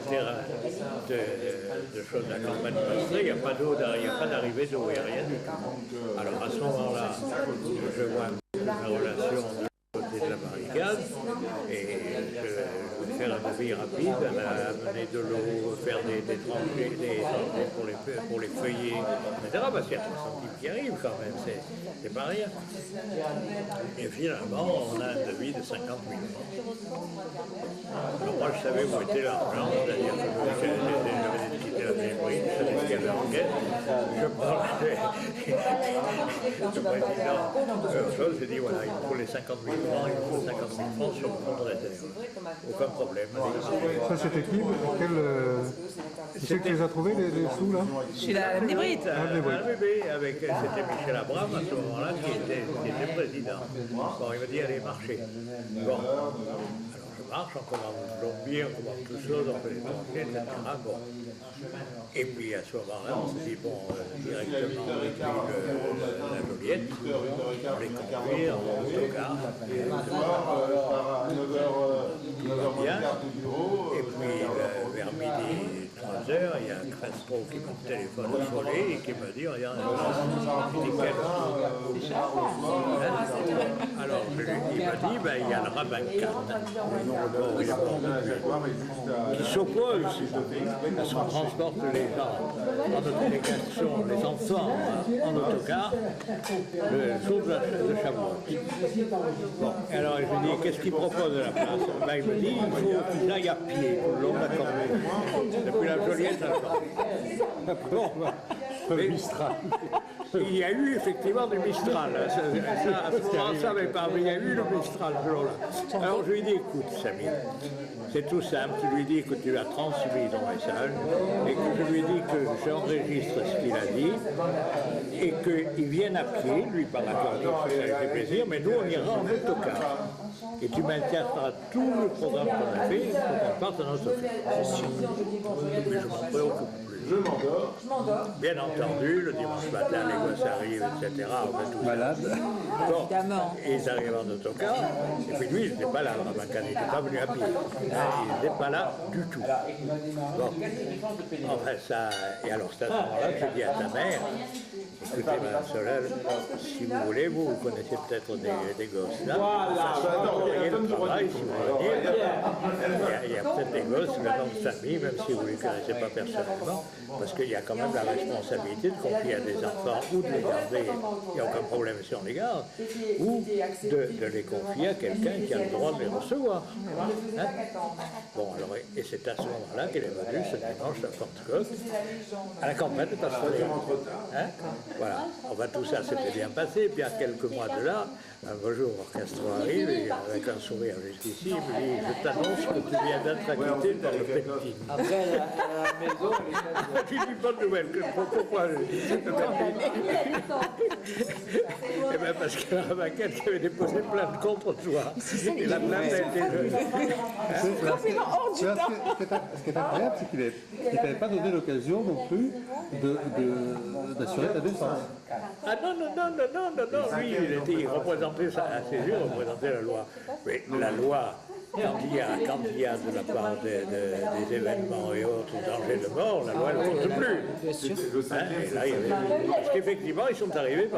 terrain de choses à campagne passée, il n'y a pas d'eau, il n'y a pas d'arrivée d'eau, il n'y a rien du tout. Alors à ce moment-là, je vois ma relation de l'autre côté de la barricade et je vais faire un avis rapide, amener de l'eau, faire des tranchées pour les feuillets, etc. Parce qu'il y a 3 centimes qui arrivent quand même, c'est pas rien. Et finalement, on a un devis de 50 000 francs. Alors moi, je savais où était l'argent, c'est-à-dire que j'avais quitté la mairie, je savais ce qu'il y avait en caisse. Je parlais au président, j'ai dit voilà, il me faut les 50 000 francs, il me faut 50 000 francs sur le compte de réserve. Aucun problème. Ça, c'était qui? Qui c'est qui les a trouvés, les sous, là? Je suis la Nébrite. C'était Michel Abram, à ce moment-là, qui était président. Bon, il m'a dit, allez, marchez. Bon, alors je marche, on commande le plombier, on commande tout ça, on fait les pompiers, etc. Bon. Et puis à ce moment-là, on s'est dit, bon, directement, on écrit la Joliette, on les conduit en autocar. Bien. Et puis vers midi 3h, il y a Crespo qui me téléphone au soleil et qui me dit, regarde, nickel. Alors il m'a dit, ben, il y a le rabbin 4 qui s'oppose à ce qu'on transporte les gens en délégation, les enfants en autocar, le jour de Shavuot. Bon, alors je lui dis, qu'est-ce qu'il propose à la place? Ben, il me dit, il faut qu'il aille à pied tout le long de la corvée, depuis la Joliette à la corvée. Bon, le Mistral. Il y a eu effectivement du Mistral. À ce moment-là, on ne savait pas, mais il y a eu le Mistral ce jour-là. Alors je lui dis, écoute, Samy, c'est tout simple. Je lui dis que tu as transmis ton message et que je lui dis que j'enregistre ce qu'il a dit et qu'il vienne à pied, lui par la corvée, ça fait plaisir, mais nous on ira en autocar. Et tu maintiendras tout le programme qu'on a fait pour qu'on parte en autocar. Mais je m'en préoccupe plus. Je m'endors. Bien entendu, le dimanche matin, les gosses arrivent, etc. On va tous malades. Bon, et ils arrivent en autocar. Et puis lui, il n'était pas là, le rabbin, il n'était pas venu à pied. Il n'était pas là du tout. Bon. Enfin, ça. Et alors, c'est à ce moment-là que je dis à ta mère, écoutez, Mme Solal, si vous voulez, vous connaissez peut-être des gosses là. Vous voyez le travail, si vous voulez dire. Il y a peut-être des gosses, le nom de famille, même si vous ne les connaissez pas personnellement, parce qu'il y a quand même la responsabilité de confier à des enfants ou de les garder, il n'y a aucun problème si on les garde, ou de les confier à quelqu'un qui a le droit de les recevoir. Hein? Bon, alors, et c'est à ce moment-là qu'elle est venue ce dimanche à Pentecôte, à la campagne de Pastoria. Hein? Voilà, enfin tout ça s'était bien passé, puis à quelques mois de là, un beau jour, Castro arrive, et avec un sourire jusqu'ici, il me dit, je t'annonce que tu viens d'être acquitté de la Repentine. Après, à la maison, tu dis bonne nouvelle, pourquoi le Eh bien parce que la maquette avait déposé plainte contre toi. Et la plainte a été... Ce qui est incroyable, c'est qu'il ne t'avait pas donné l'occasion non plus d'assurer ta défense. Ah non, lui, il représentait ça, à ses yeux, il représentait la loi. Mais la loi, quand il y a de la part des événements et autres danger de mort, la loi ne compte plus. Hein, et là, parce qu'effectivement, ils sont arrivés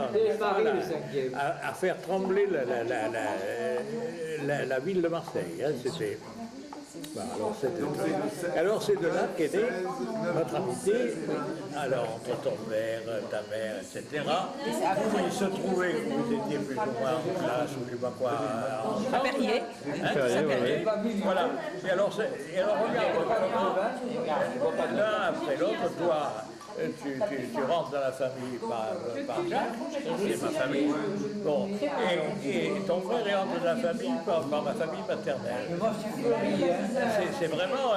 à faire trembler la ville de Marseille. Hein, c'était... Alors c'est de là qu'est née notre amitié, alors entre ton père, ta mère, etc. Il se trouvait que vous étiez plus ou moins en classe ou je ne sais pas quoi. À Perrier. Voilà. Et alors regarde, l'un après l'autre, toi, tu rentres dans la famille par Jacques, c'est ma famille. Bon, et ton frère rentre dans la famille par ma famille maternelle. C'est vraiment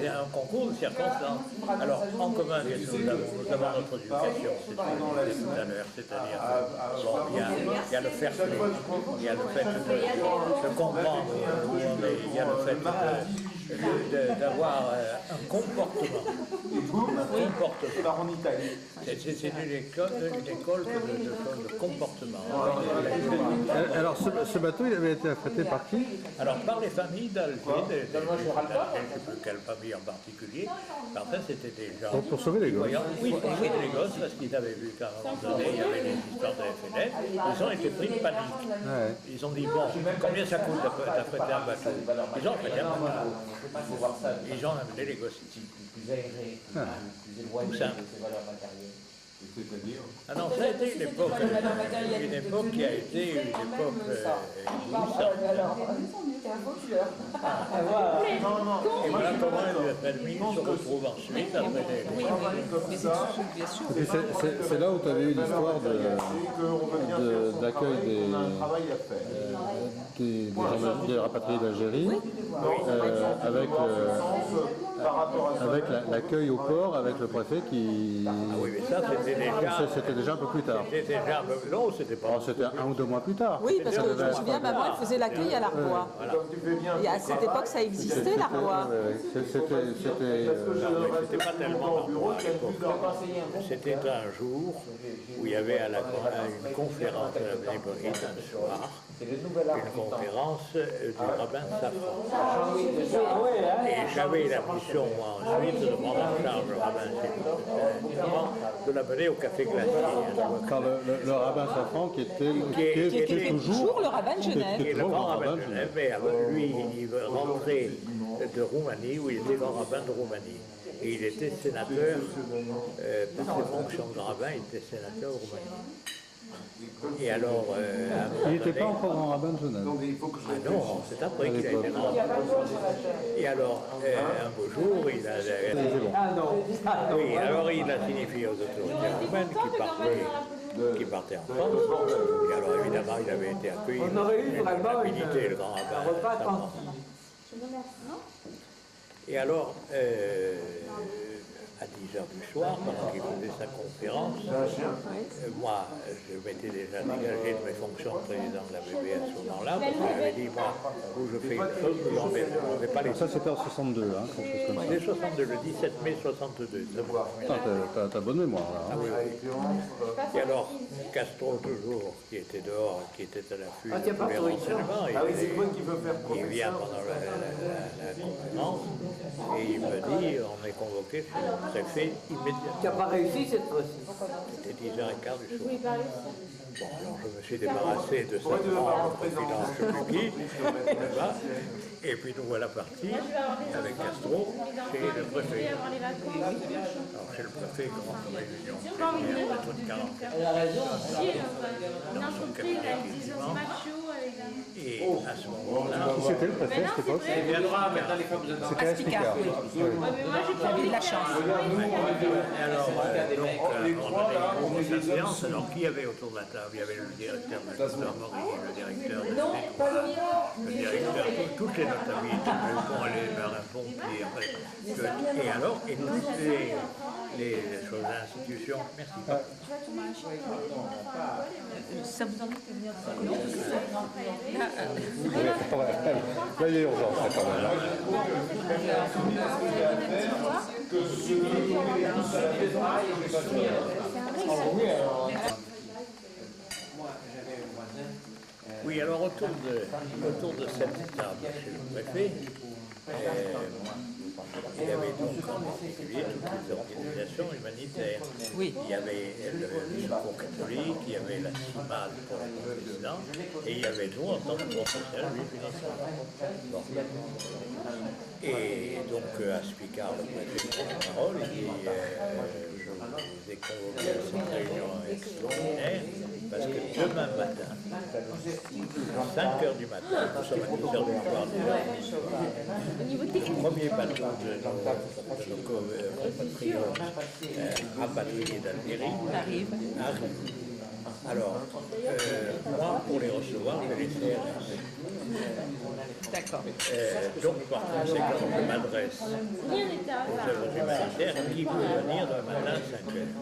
c'est un concours de circonstances. Alors, en commun, nous avons notre éducation, c'est ce que je disais tout à l'heure, c'est-à-dire bon, il y a le fair play, il y a le fait de comprendre où on est, il y a le fait d'avoir un comportement. Il part en Italie. C'est une école de comportement. Alors ce bateau, il avait été affrété par qui? Alors par les familles d'Alger, je ne sais plus quelle famille en particulier, par ça c'était des gens... Pour sauver les gosses. Oui, pour sauver les gosses, parce qu'ils avaient vu qu'à un moment donné, il y avait des histoires de FNL, ils ont été pris de panique. Ouais. Ils ont dit, bon, combien ça coûte d'affréter un bateau? Ils ont affrété un bateau. Ils ont amené les gosses ici. Tout simple. Ah non, ça a été une époque qui a été une époque éblouissante. Et voilà comment la famille se retrouve ensuite après Bien sûr. Et puis c'est là où tu avais eu l'histoire d'accueil des rapatriés d'Algérie, avec l'accueil au port, avec le préfet qui... Ah oui, mais ça c'était déjà un peu plus tard. C'était déjà un peu... Non, c'était pas... C'était 1 ou 2 mois plus tard. Oui, parce que je me souviens, maman, elle faisait l'accueil à l'Arbois. Et à cette époque, ça existait, l'Arbois. C'était pas tellement l'endroit à l'époque. C'était un jour où il y avait une conférence à la Bnébride un soir, une conférence du rabbin Safran. Et j'avais la mission, moi, ensuite, de prendre en charge le rabbin Safran, de l'amener au café glacier. Quand le rabbin Safran qui était toujours le rabbin de Genève. Qui est le grand rabbin de Genève, mais lui, il rentrait de Roumanie, où il était grand rabbin de Roumanie. Et il était sénateur, par ses fonctions de rabbin, il était sénateur de Roumanie. Et alors, il n'était pas encore grand rabbin de Genève. Ah non, c'est après qu'il a été grand rabbin. Et alors, un beau jour, il a... Oui, alors il a signifié aux autorités roumaines qui partaient en France. Et alors, évidemment, il avait été accueilli avec l'habilité, le grand rabbin. Et alors, à 10h du soir, pendant qu'il faisait sa conférence, moi, je m'étais déjà dégagé de mes fonctions de président de la BB à ce moment-là, parce que j'avais dit, moi, où je fais une chose, je n'en vais pas les... Ça, c'était en 62, hein, quelque chose comme ça. C'était 62, le 17 mai 62. T'as bonne mémoire, là. Ah oui, oui. Et alors, Castro, toujours, qui était dehors, qui était à l'affût de tous les renseignements, il vient pendant la conférence, et il me dit, on est convoqué chez le préfet immédiatement. Tu n'as pas réussi cette fois-ci. C'était 10h15 du soir. Bon, alors je me suis débarrassé de cette grande confidence publique, et puis nous voilà partis avec Castro chez le préfet. Alors chez le préfet, grande réunion, peut-être une quarantaine. Elle a raison. Dans son cabinet qui est immense. Et à ce moment-là, C'était le préfet à cette époque? C'était Aspicard. J'avais de la chance. alors, on a eu une séance. Alors, qui y avait autour de la table? Il y avait le directeur de l'Armorerie, le directeur de le directeur, toutes les notabilités, pour aller vers un pompier. Et alors, et toutes les choses, l'institution. Merci. Ça vous embête de venir Là, il y a urgence, quand même. Oui, alors autour de cette table chez le préfet, il y avait donc en particulier toutes les organisations humanitaires. Oui. Il y avait le Secours catholique, il y avait la CIMAD pour le président, et il y avait nous en tant que groupe social, lui, bon. Et donc Aspicard, le préfet, prend la parole, il dit je vous ai convoqué à cette réunion extraordinaire, parce que demain matin, à 5h du matin, nous sommes à 10h du soir, le premier bateau de nos compatriotes rapatriés d'Algérie arrive. Alors, moi, pour les recevoir, j'ai les CRS. D'accord. Donc, par conséquent, je m'adresse aux œuvres humanitaires qui veut venir d'un matin à 5 heures.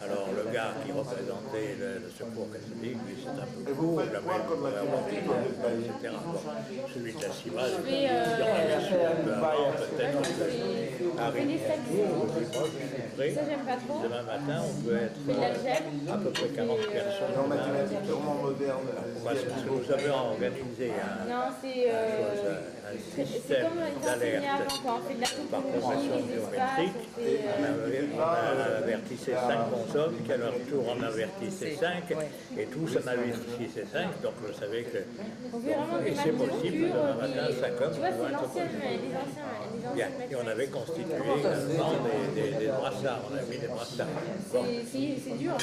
Alors, le gars qui représentait le secours catholique, lui, c'est un peu court, jamais il pourrait avoir des etc. Bon, celui de la CIMAD, il y en avait su un peu avant, peut-être arriver à près. Demain matin, on peut être à peu près 40 personnes. Parce que vous avez organisé un système d'alerte par progression géométrique. On a averti ces 5 personnes, qui à leur tour en avertissait 5, et tous en avertissaient 5, donc vous savez que et c'est possible demain matin, 5 hommes. Bien. Et on avait constitué également des brassards, on a mis des brassards. Bon. C'est dur.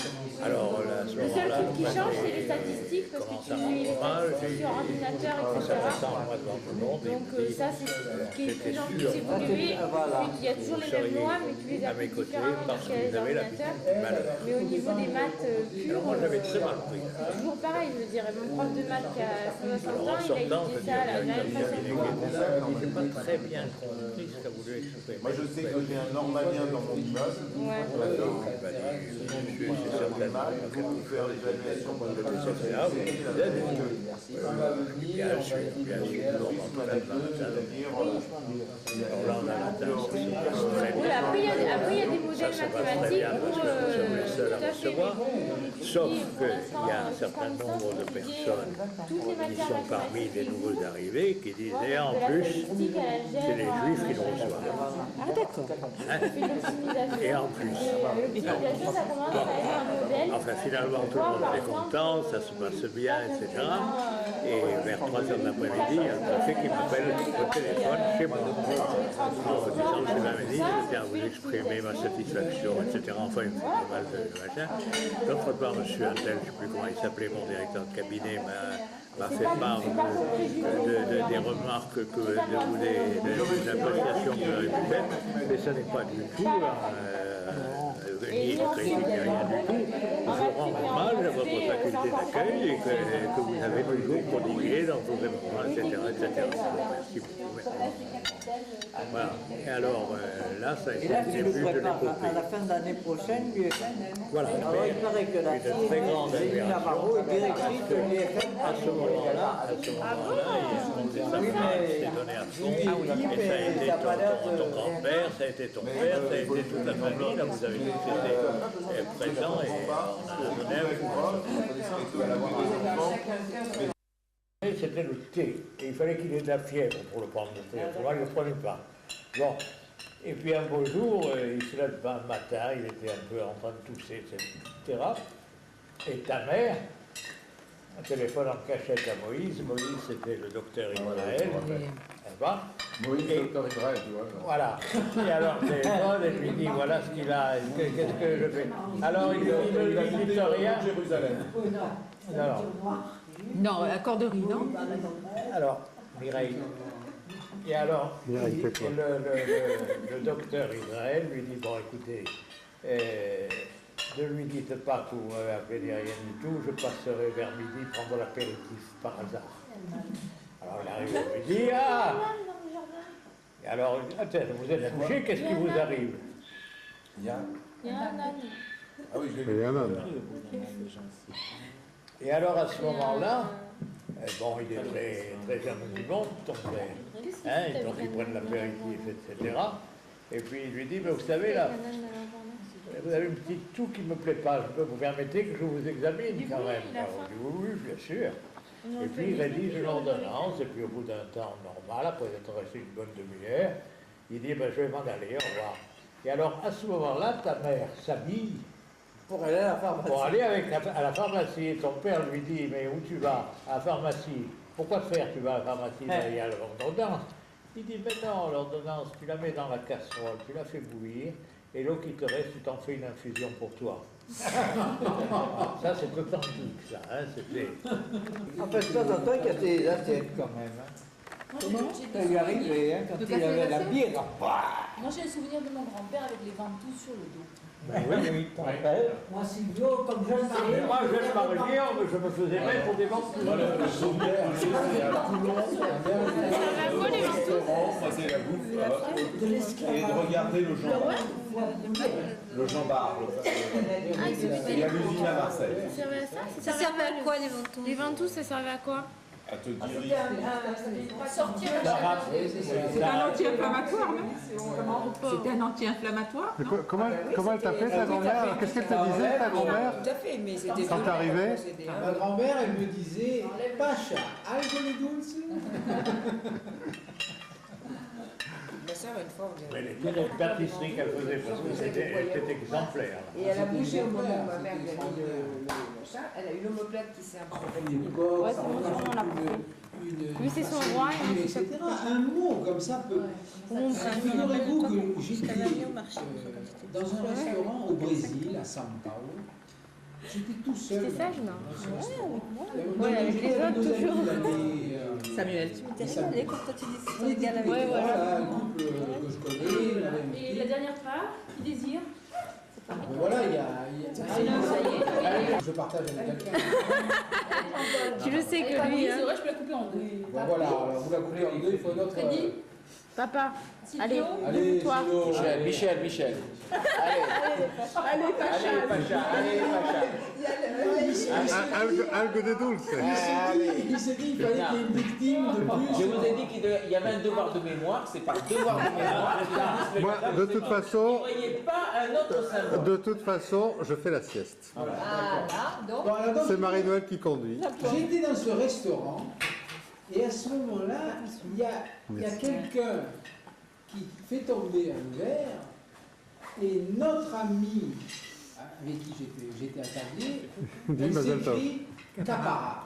Alors là, à ce Le seul moment-là, truc qui change, c'est les statistiques, parce que tu suis les statistiques sur ordinateur, etc. Donc ça, c'est ce qui est plus évolué. Il y a toujours les mêmes lois, mais tu les appliques différemment parce qu'il y a les ordinateurs. Mais au niveau des maths pures, moi j'avais très mal pris. toujours pareil, je veux dire. Mon prof de maths qui a 60 ans, il a étudié ça de la même façon que moi. Je n'ai pas très bien compris ce qu'a voulu exprimer. Moi, je sais que j'ai un normalien dans mon immeuble. Ouais. C'est certainement Pour faire l'évaluation de la c'est là où vous êtes. Bien sûr, on entraîne dans la salle. Alors là, on a la tasse, ça se passe très Oui, bien. après, il y a des modèles Ça se passe très mathématiques bien parce pour que nous sommes les seuls à tout à fait, recevoir. mais Sauf pour qu'il y a un certain nombre de personnes qui sont parmi les nouveaux arrivés qui disaient en plus c'est les juifs qui le reçoivent. Ah d'accord. Et en plus. Ça commence à être un modèle. Enfin, finalement, tout le monde est content, ça se passe bien, etc. Et vers 3 heures de l'après-midi, il y a un préfet qui m'appelle au téléphone chez moi. En me disant, je m'avais dit, je tiens à vous exprimer ma satisfaction, etc. Enfin, il me fait pas mal de machin. D'autre part, monsieur Antel, je ne sais plus comment il s'appelait, mon directeur de cabinet, m'a fait part des remarques, des appréciations que j'avais pu faire, mais ce n'est pas du tout ni de critique, rien du tout. Je vous rends hommage à votre faculté d'accueil et que vous avez toujours prodigué dans vos événements, etc. Merci beaucoup. Voilà. Et alors, là, ça a été Et là, le tu le début de prépares l'épopée. à la fin de l'année prochaine, l'UFM. Voilà. Alors, il paraît que la Une très grande fille, Céline Navarro, est directrice de l'UFM. À ce moment-là, on les s'est donné à fond. Et ça a été ton grand-père, ça a été ton père, ça a été toute la famille. Là, vous avez tous été présents et on a donné avec vous. C'était le thé. Et il fallait qu'il ait de la fièvre pour le prendre le thé. Moi, je ne le prenais pas. Bon. Et puis un beau jour, il se lève un matin, il était un peu en train de tousser, etc. Et ta mère, un téléphone en cachette à Moïse. Moïse, c'était le docteur Israël. Moïse, docteur Israël, tu vois. Voilà. Et alors, le téléphone, et lui dit, voilà ce qu'il a, qu'est-ce que je fais. Alors, il ne dit rien. Jérusalem. Alors, Non, la corderie, non? alors, Mireille. Et alors, le docteur Israël lui dit, bon, écoutez, ne lui dites pas que vous m'avez appelé ni rien du tout, je passerai vers midi prendre l'apéritif par hasard. Alors il arrive au midi, ah! Et alors, attends, vous êtes couché, qu'est-ce qui vous arrive? Il y a Il y a un âne. Ah oui, je l'ai Il y en a. Et alors à ce moment-là, bon, il est très, très amusant, ton frère. Donc ils prennent l'apéritif, etc. Et puis il lui dit, mais vous savez là, vous avez une petite toux qui ne me plaît pas, vous permettez que je vous examine quand même. Alors, il dit, oui, bien sûr. Et puis il rédige l'ordonnance, et puis au bout d'un temps normal, après être resté une bonne demi-heure, il dit, ben, je vais m'en aller, au revoir. Et alors à ce moment-là, ta mère s'habille Pour aller à la pharmacie. pour aller à la pharmacie. Et ton père lui dit, mais où tu vas? À la pharmacie. Pourquoi faire tu vas à la pharmacie? Ben, il y a l'ordonnance. Il dit, mais non, l'ordonnance, tu la mets dans la casserole, tu la fais bouillir, et l'eau qui te reste, tu t'en fais une infusion pour toi. Ça, c'est authentique, ça. Hein, c'était... En fait, de temps en temps, il y a des assiettes quand même. Hein. Comment? Ça lui arrivait, hein, quand il avait la bière. Moi j'ai un souvenir de mon grand-père avec les ventouses sur le dos. Oui, t'en rappelles. Moi, Silvio, comme jeune marié. Moi, jeune marié, je me faisais mettre des ventouses. Le souvenir, c'est à Toulon. Ça va quoi les ventouses? Moi, c'est la bouffe. Et de regarder le jambard. Le jambard. Il y a l'usine à Marseille. Ça servait à ça? Ça servait à quoi les ventouses? Les ventouses, ça servait à quoi? À te diriger. Sortir C'est un anti-inflammatoire, non? C'était un anti-inflammatoire, non? Comment elle t'appelait ta grand-mère? Qu'est-ce qu'elle te disait ta grand-mère Tout à fait, mais c'était... quand t'arrivais? Ma grand-mère, elle me disait Pacha, algo de dulce. Ma soeur, une fois, on Mais les pâtisseries qu'elle faisait, parce que c'était exemplaire. Et elle a bougé au moment où ma mère lui a mis le chat. Elle a eu l'omoplate qui s'est un peu... Ouais, c'est bon, on l'a pris. Lui, c'est son roi, et moi, c'est etc. Un mot comme ça peut. Figurez-vous que j'étais dans un restaurant au Brésil, à São Paulo. J'étais tout seul. C'était sage, non? Ouais, avec les autres, toujours. Samuel, T'es rigolé quand toi tu dis que tu regardes avec Ouais, Voilà, un couple que je connais. Et la dernière part, qui désire? Voilà, il y a. Je partage avec quelqu'un. Tu le sais que lui, C'est vrai, je peux la couper en deux. Bon, voilà, alors vous la coupez en deux, il faut notre. Papa, allez, Allez, toi. Silvio. Michel. Allez, Pacha. Algo de dulce. Il s'est dit qu'il fallait qu'il y ait une victime de plus. Je vous ai dit qu'il y avait un devoir de mémoire, c'est par devoir de mémoire. Moi, de toute façon, Vous ne voyez pas un autre symbole. je fais la sieste. Ah là, donc. Bon, alors, donc, C'est Marie-Noël qui conduit. j'étais dans ce restaurant et à ce moment-là, il y a quelqu'un qui fait tomber un verre et notre ami avec qui j'étais attablé, Dis, elle Mazel Tov. s'écrit Capara.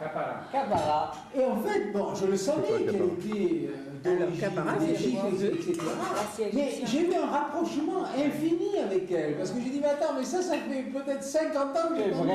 Et en fait, bon, je le savais quoi, qu'elle Capara? était d'origine Capara, c'est Égypte, quoi? etc. Mais j'ai eu un rapprochement infini avec elle parce que j'ai dit, mais attends, mais ça fait peut-être 50 ans que j'ai connu.